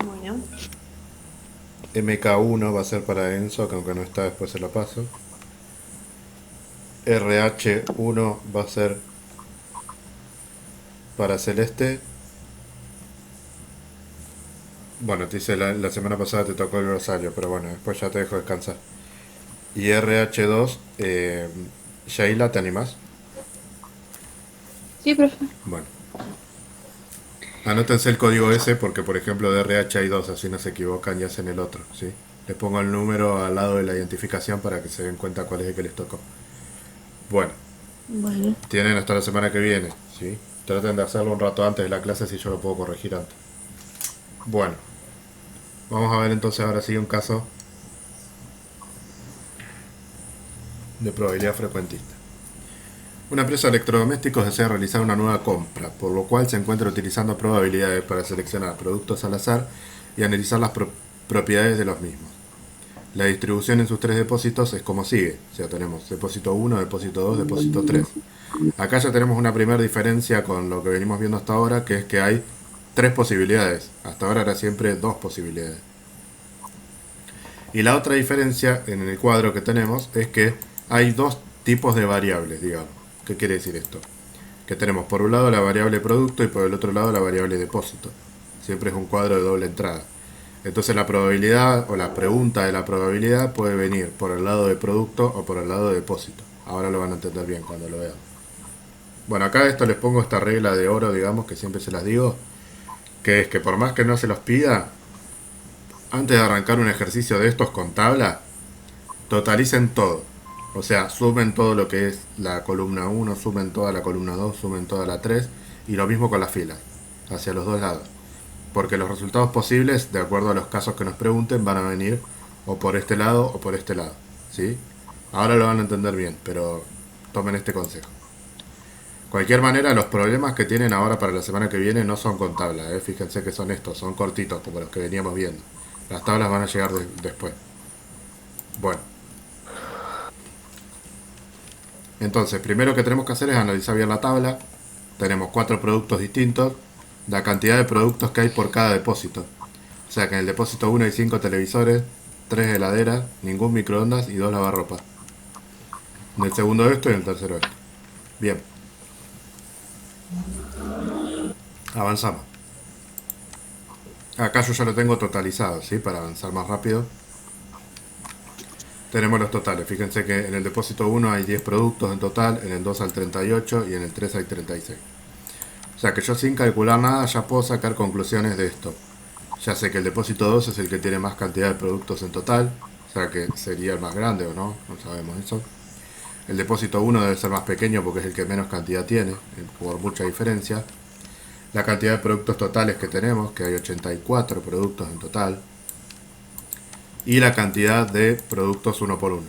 Bueno. MK1 va a ser para Enzo, que aunque no está, después se lo paso. RH1 va a ser para Celeste. Bueno, te dice la semana pasada te tocó el Rosario, pero bueno, después ya te dejo descansar. Y RH2, Sheila, ¿te animás? Sí, profe. Bueno. Anótense el código ese porque, por ejemplo, de RH hay dos, así no se equivocan y hacen el otro, ¿sí? Les pongo el número al lado de la identificación para que se den cuenta cuál es el que les tocó. Bueno, Bueno. tienen hasta la semana que viene, ¿sí? Traten de hacerlo un rato antes de la clase si yo lo puedo corregir antes. Bueno, vamos a ver entonces ahora sí un caso de probabilidad frecuentista. Una empresa de electrodomésticos desea realizar una nueva compra, por lo cual se encuentra utilizando probabilidades para seleccionar productos al azar y analizar las propiedades de los mismos. La distribución en sus 3 depósitos es como sigue. O sea, tenemos depósito 1, depósito 2, depósito 3. Acá ya tenemos una primera diferencia con lo que venimos viendo hasta ahora, que es que hay 3 posibilidades. Hasta ahora era siempre 2 posibilidades. Y la otra diferencia en el cuadro que tenemos es que hay 2 tipos de variables, digamos. ¿Qué quiere decir esto? Que tenemos por un lado la variable producto y por el otro lado la variable depósito. Siempre es un cuadro de doble entrada. Entonces la probabilidad o la pregunta de la probabilidad puede venir por el lado de producto o por el lado de depósito. Ahora lo van a entender bien cuando lo vean. Bueno, acá esto les pongo esta regla de oro, digamos, que siempre se las digo, que es que por más que no se los pida, antes de arrancar un ejercicio de estos con tabla, totalicen todo. O sea, sumen todo lo que es la columna 1, sumen toda la columna 2, sumen toda la 3, y lo mismo con las filas, hacia los dos lados. Porque los resultados posibles, de acuerdo a los casos que nos pregunten, van a venir o por este lado o por este lado, ¿sí? Ahora lo van a entender bien, pero tomen este consejo. Cualquier manera, los problemas que tienen ahora para la semana que viene no son con tabla, fíjense que son estos, son cortitos como los que veníamos viendo. Las tablas van a llegar después. Bueno. Entonces, primero que tenemos que hacer es analizar bien la tabla. Tenemos 4 productos distintos, la cantidad de productos que hay por cada depósito. O sea que en el depósito 1 hay 5 televisores, 3 heladeras, ningún microondas y 2 lavarropas. En el segundo esto y en el tercero esto. Bien. Avanzamos. Acá yo ya lo tengo totalizado, ¿sí? Para avanzar más rápido. Tenemos los totales. Fíjense que en el depósito 1 hay 10 productos en total, en el 2 hay 38 y en el 3 hay 36. O sea que yo sin calcular nada ya puedo sacar conclusiones de esto. Ya sé que el depósito 2 es el que tiene más cantidad de productos en total, o sea que sería el más grande o no, no sabemos eso. El depósito 1 debe ser más pequeño porque es el que menos cantidad tiene, por mucha diferencia. La cantidad de productos totales que tenemos, que hay 84 productos en total. Y la cantidad de productos uno por uno.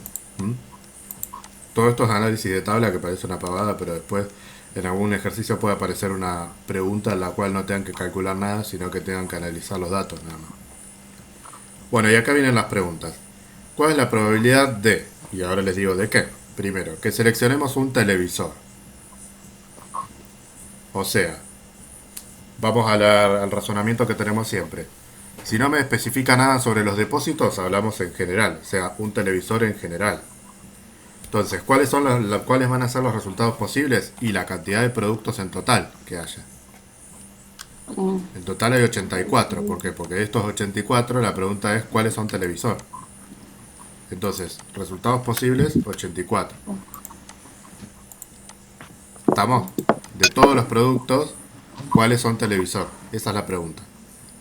Todo esto es análisis de tabla que parece una pavada, pero después en algún ejercicio puede aparecer una pregunta en la cual no tengan que calcular nada, sino que tengan que analizar los datos nada más. Bueno, y acá vienen las preguntas. ¿Cuál es la probabilidad de? Y ahora les digo de qué. Primero, que seleccionemos un televisor. O sea, vamos al razonamiento que tenemos siempre. Si no me especifica nada sobre los depósitos, hablamos en general, o sea, un televisor en general. Entonces, ¿cuáles van a ser los resultados posibles? Y la cantidad de productos en total que haya. En total hay 84. ¿Por qué? Porque de estos 84 la pregunta es ¿cuáles son televisor? Entonces, resultados posibles, 84. ¿Estamos? De todos los productos, ¿cuáles son televisor? Esa es la pregunta.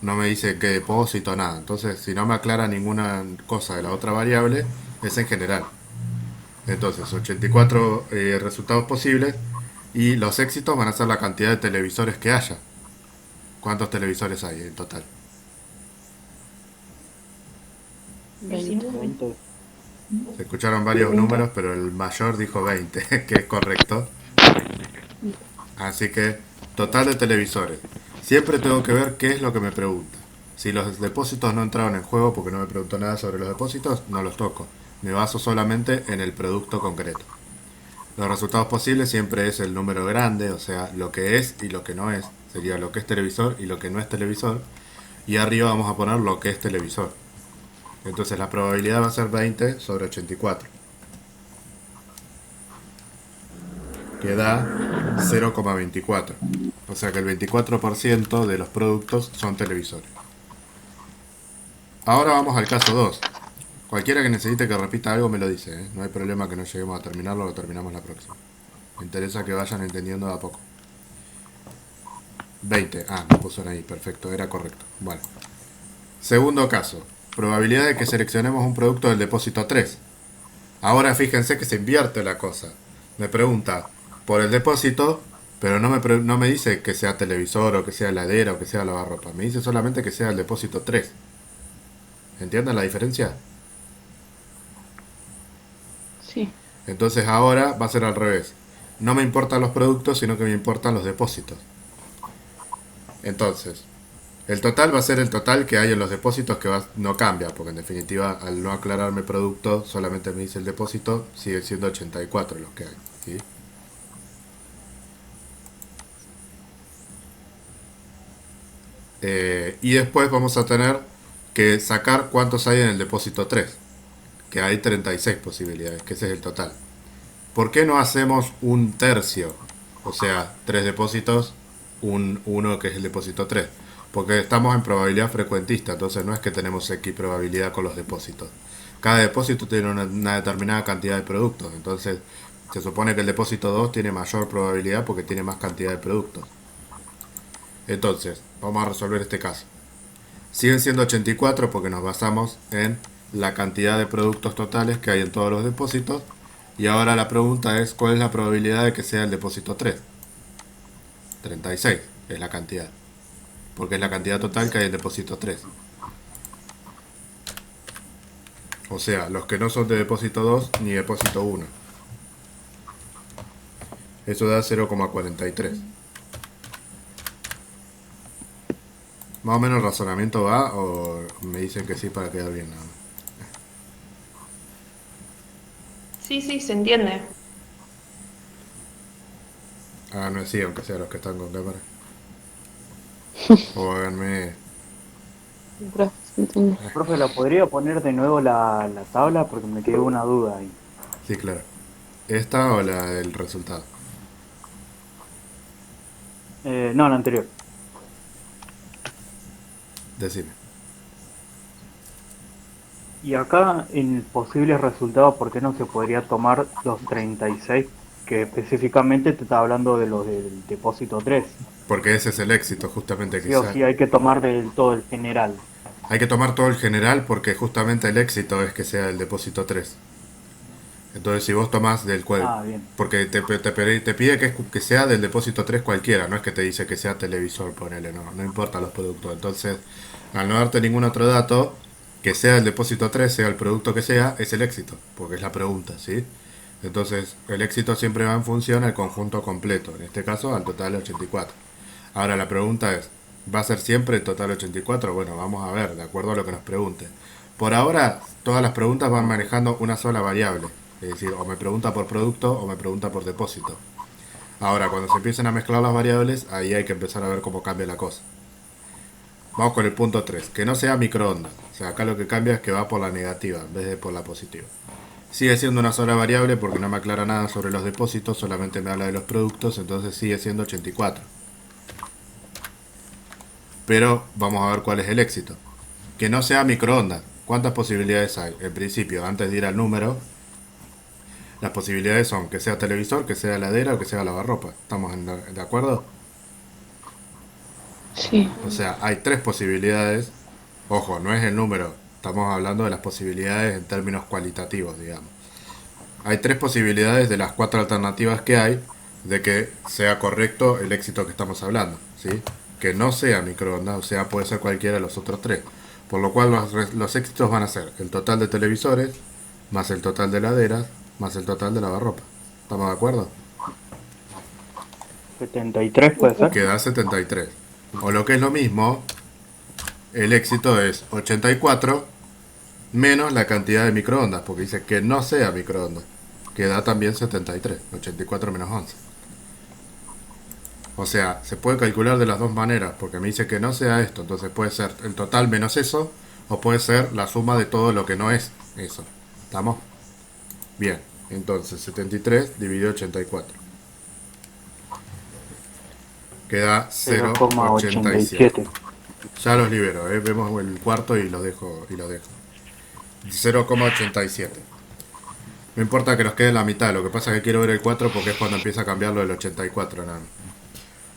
No me dice qué depósito, nada. Entonces, si no me aclara ninguna cosa de la otra variable, es en general. Entonces, 84 resultados posibles y los éxitos van a ser la cantidad de televisores que haya. ¿Cuántos televisores hay en total? 20. Se escucharon varios números, pero el mayor dijo 20, que es correcto. Así que, total de televisores. Siempre tengo que ver qué es lo que me pregunta. Si los depósitos no entraron en juego porque no me preguntó nada sobre los depósitos, no los toco. Me baso solamente en el producto concreto. Los resultados posibles siempre es el número grande, o sea, lo que es y lo que no es. Sería lo que es televisor y lo que no es televisor. Y arriba vamos a poner lo que es televisor. Entonces la probabilidad va a ser 20 sobre 84. Que da 0,24. O sea que el 24% de los productos son televisores. Ahora vamos al caso 2. Cualquiera que necesite que repita algo me lo dice, ¿eh? No hay problema que no lleguemos a terminarlo, lo terminamos la próxima. Me interesa que vayan entendiendo de a poco. 20. Ah, me puso ahí, perfecto, era correcto. Bueno. Segundo caso. Probabilidad de que seleccionemos un producto del depósito 3. Ahora fíjense que se invierte la cosa. Me pregunta por el depósito, pero no me dice que sea televisor o que sea heladera o que sea lavarropa. Me dice solamente que sea el depósito 3. ¿Entienden la diferencia? Sí. Entonces ahora va a ser al revés. No me importan los productos, sino que me importan los depósitos. Entonces, el total va a ser el total que hay en los depósitos, que no cambia, porque en definitiva al no aclararme producto, solamente me dice el depósito, sigue siendo 84 los que hay, ¿sí? Y después vamos a tener que sacar cuántos hay en el depósito 3, que hay 36 posibilidades, que ese es el total. ¿Por qué no hacemos un tercio? O sea, 3 depósitos, uno que es el depósito 3. Porque estamos en probabilidad frecuentista, entonces no es que tenemos X probabilidad con los depósitos. Cada depósito tiene una determinada cantidad de productos, entonces se supone que el depósito 2 tiene mayor probabilidad porque tiene más cantidad de productos. Entonces, vamos a resolver este caso. Siguen siendo 84 porque nos basamos en la cantidad de productos totales que hay en todos los depósitos. Y ahora la pregunta es, ¿cuál es la probabilidad de que sea el depósito 3? 36 es la cantidad, porque es la cantidad total que hay en depósito 3. O sea, los que no son de depósito 2 ni depósito 1. Eso da 0,43. Más o menos el razonamiento va, o me dicen que sí para quedar bien nada más. Sí, sí, se entiende. Háganme sí, aunque sea los que están con cámara. O háganme... Profe, ¿la podría poner de nuevo la tabla? Porque me quedó una duda ahí. Sí, claro. ¿Esta o la del resultado? No, la anterior. Decime. Y acá, en posibles resultados, ¿por qué no se podría tomar los 36? Que específicamente te está hablando de los del depósito 3. Porque ese es el éxito, justamente, Sí o quizás. sí hay que tomar del todo el general. Hay que tomar todo el general porque justamente el éxito es que sea el depósito 3. Entonces, si vos tomás del cual... Ah, bien. Porque te pide que sea del depósito 3 cualquiera, no es que te dice que sea televisor, ponele, no importa los productos. Entonces, al no darte ningún otro dato, que sea el depósito 3, sea el producto que sea, es el éxito, porque es la pregunta, ¿sí? Entonces, el éxito siempre va en función al conjunto completo, en este caso al total de 84. Ahora, la pregunta es, ¿va a ser siempre el total 84? Bueno, vamos a ver, de acuerdo a lo que nos pregunte. Por ahora, todas las preguntas van manejando una sola variable. Es decir, o me pregunta por producto o me pregunta por depósito. Ahora, cuando se empiecen a mezclar las variables, ahí hay que empezar a ver cómo cambia la cosa. Vamos con el punto 3, que no sea microondas. O sea, acá lo que cambia es que va por la negativa en vez de por la positiva. Sigue siendo una sola variable porque no me aclara nada sobre los depósitos, solamente me habla de los productos, entonces sigue siendo 84. Pero vamos a ver cuál es el éxito. Que no sea microondas. ¿Cuántas posibilidades hay? En principio, antes de ir al número, las posibilidades son que sea televisor, que sea heladera o que sea lavarropa. ¿Estamos de acuerdo? Sí. O sea, hay 3 posibilidades. Ojo, no es el número. Estamos hablando de las posibilidades en términos cualitativos, digamos. Hay 3 posibilidades de las 4 alternativas que hay de que sea correcto el éxito que estamos hablando, ¿sí? Que no sea microondas, o sea, puede ser cualquiera de los otros 3. Por lo cual los éxitos van a ser el total de televisores, más el total de heladeras, más el total de lavarropa. ¿Estamos de acuerdo? 73 puede ser. Queda 73. O lo que es lo mismo, el éxito es 84 menos la cantidad de microondas, porque dice que no sea microondas. Queda también 73. 84 menos 11. O sea, se puede calcular de las dos maneras, porque me dice que no sea esto, entonces puede ser el total menos eso, o puede ser la suma de todo lo que no es eso. ¿Estamos? Bien, entonces 73 dividido 84. Queda 0,87. 0,87. Ya los libero, vemos el cuarto y lo dejo. 0,87. No importa que nos quede la mitad, lo que pasa es que quiero ver el 4 porque es cuando empieza a cambiarlo del 84 nada más.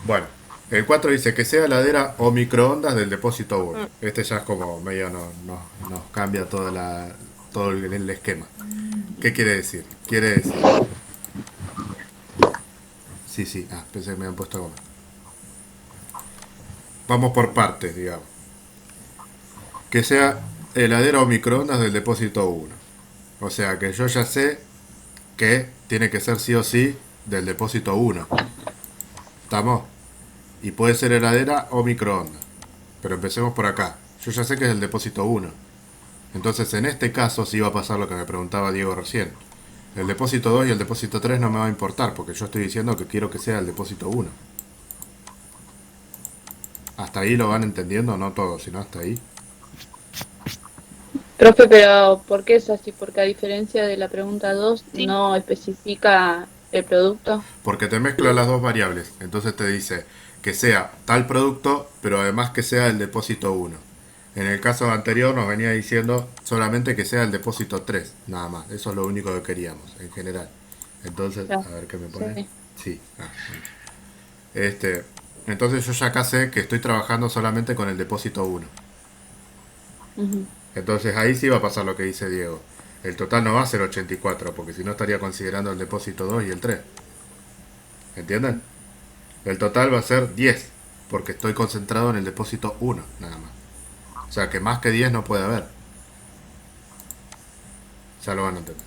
Bueno, el 4 dice que sea heladera o microondas del depósito 1. Este ya es como medio nos cambia todo el esquema. ¿Qué quiere decir? Quiere decir... Sí, pensé que me habían puesto goma. Vamos por partes, digamos. Que sea heladera o microondas del depósito 1. O sea que yo ya sé que tiene que ser sí o sí del depósito 1. ¿Estamos? Y puede ser heladera o microondas. Pero empecemos por acá. Yo ya sé que es el depósito 1. Entonces en este caso sí va a pasar lo que me preguntaba Diego recién. El depósito 2 y el depósito 3 no me va a importar porque yo estoy diciendo que quiero que sea el depósito 1. ¿Hasta ahí lo van entendiendo? No todo, sino hasta ahí. Profe, pero ¿por qué es así? Porque a diferencia de la pregunta 2 Sí. no especifica el producto. Porque te mezcla las dos variables. Entonces te dice que sea tal producto, pero además que sea el depósito 1. En el caso anterior nos venía diciendo solamente que sea el depósito 3, nada más. Eso es lo único que queríamos, en general. Entonces, Ya, a ver qué me pone. sí. Sí. Bueno. Entonces yo ya acá sé que estoy trabajando solamente con el depósito 1. Ujú. Entonces ahí sí va a pasar lo que dice Diego. El total no va a ser 84, porque si no estaría considerando el depósito 2 y el 3. ¿Entienden? El total va a ser 10, porque estoy concentrado en el depósito 1, nada más. O sea que más que 10 no puede haber. Ya lo van a entender.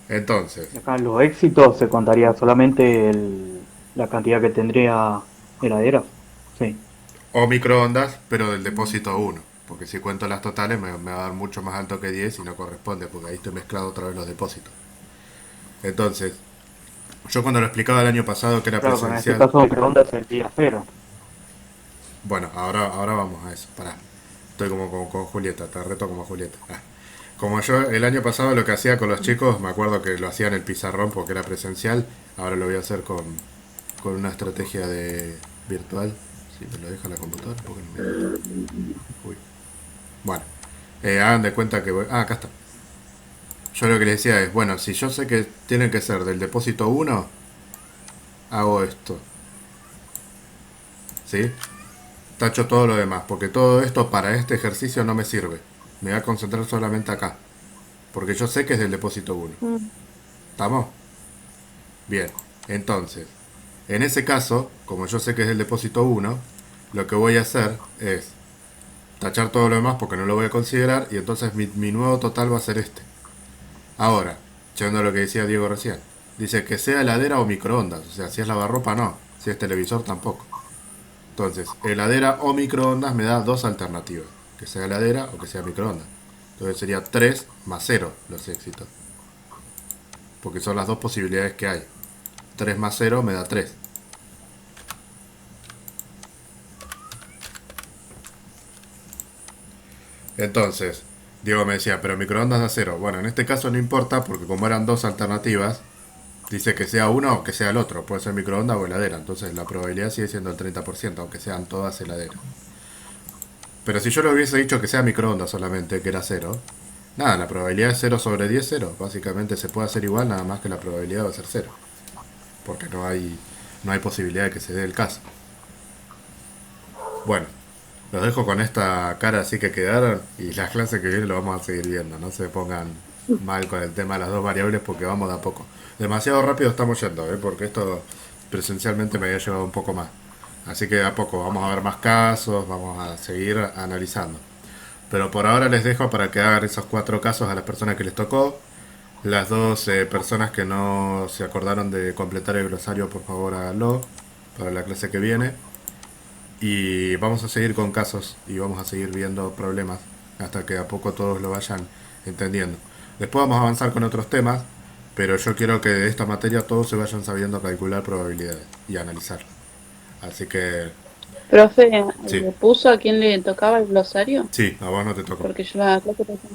Entonces, Y acá en los éxitos se contaría solamente la cantidad que tendría heladeras. Sí. o microondas, pero del depósito 1. Porque si cuento las totales me va a dar mucho más alto que 10 y no corresponde, porque ahí estoy mezclado otra vez los depósitos. Entonces, yo cuando lo explicaba el año pasado que era Claro, pero en este presencial... caso microondas sería cero. Bueno, ahora vamos a eso. Pará. Estoy como con Julieta, te reto como Julieta. Como yo el año pasado lo que hacía con los chicos, me acuerdo que lo hacía en el pizarrón porque era presencial, ahora lo voy a hacer con una estrategia de virtual. Si me lo deja la computadora, porque no me... Uy. Bueno, hagan de cuenta que voy... Ah, acá está. Yo lo que les decía es, bueno, si yo sé que tiene que ser del depósito 1, hago esto. ¿Sí? Tacho todo lo demás, porque todo esto para este ejercicio no me sirve. Me voy a concentrar solamente acá, porque yo sé que es del depósito 1. ¿Estamos? Bien, entonces, en ese caso, como yo sé que es del depósito 1, lo que voy a hacer es tachar todo lo demás porque no lo voy a considerar, y entonces mi nuevo total va a ser este. Ahora, yendo a lo que decía Diego recién, dice que sea heladera o microondas, o sea, si es lavarropa no, si es televisor tampoco. Entonces, heladera o microondas me da dos alternativas, que sea heladera o que sea microondas. Entonces sería 3 más 0 los éxitos, porque son las dos posibilidades que hay. 3 más 0 me da 3. Entonces, Diego me decía, pero microondas da 0. Bueno, en este caso no importa, porque como eran dos alternativas, dice que sea uno o que sea el otro. Puede ser microondas o heladera. Entonces la probabilidad sigue siendo el 30%, aunque sean todas heladeras. Pero si yo le hubiese dicho que sea microondas solamente, que era 0, nada, la probabilidad es 0 sobre 10, 0. Básicamente se puede hacer igual, nada más que la probabilidad va a ser 0. Porque no hay posibilidad de que se dé el caso. Bueno, los dejo con esta cara así que quedaron, y las clases que vienen lo vamos a seguir viendo. No se pongan mal con el tema de las dos variables porque vamos de a poco. Demasiado rápido estamos yendo, porque esto presencialmente me había llevado un poco más. Así que de a poco vamos a ver más casos, vamos a seguir analizando. Pero por ahora les dejo para que hagan esos 4 casos a las personas que les tocó. Las dos personas que no se acordaron de completar el glosario, por favor háganlo para la clase que viene. Y vamos a seguir con casos y vamos a seguir viendo problemas hasta que a poco todos lo vayan entendiendo. Después vamos a avanzar con otros temas, pero yo quiero que de esta materia todos se vayan sabiendo calcular probabilidades y analizarlas. Así que, Profe, sí, ¿le puso a quién le tocaba el glosario? sí, a vos no te tocó. Porque yo la clase pasada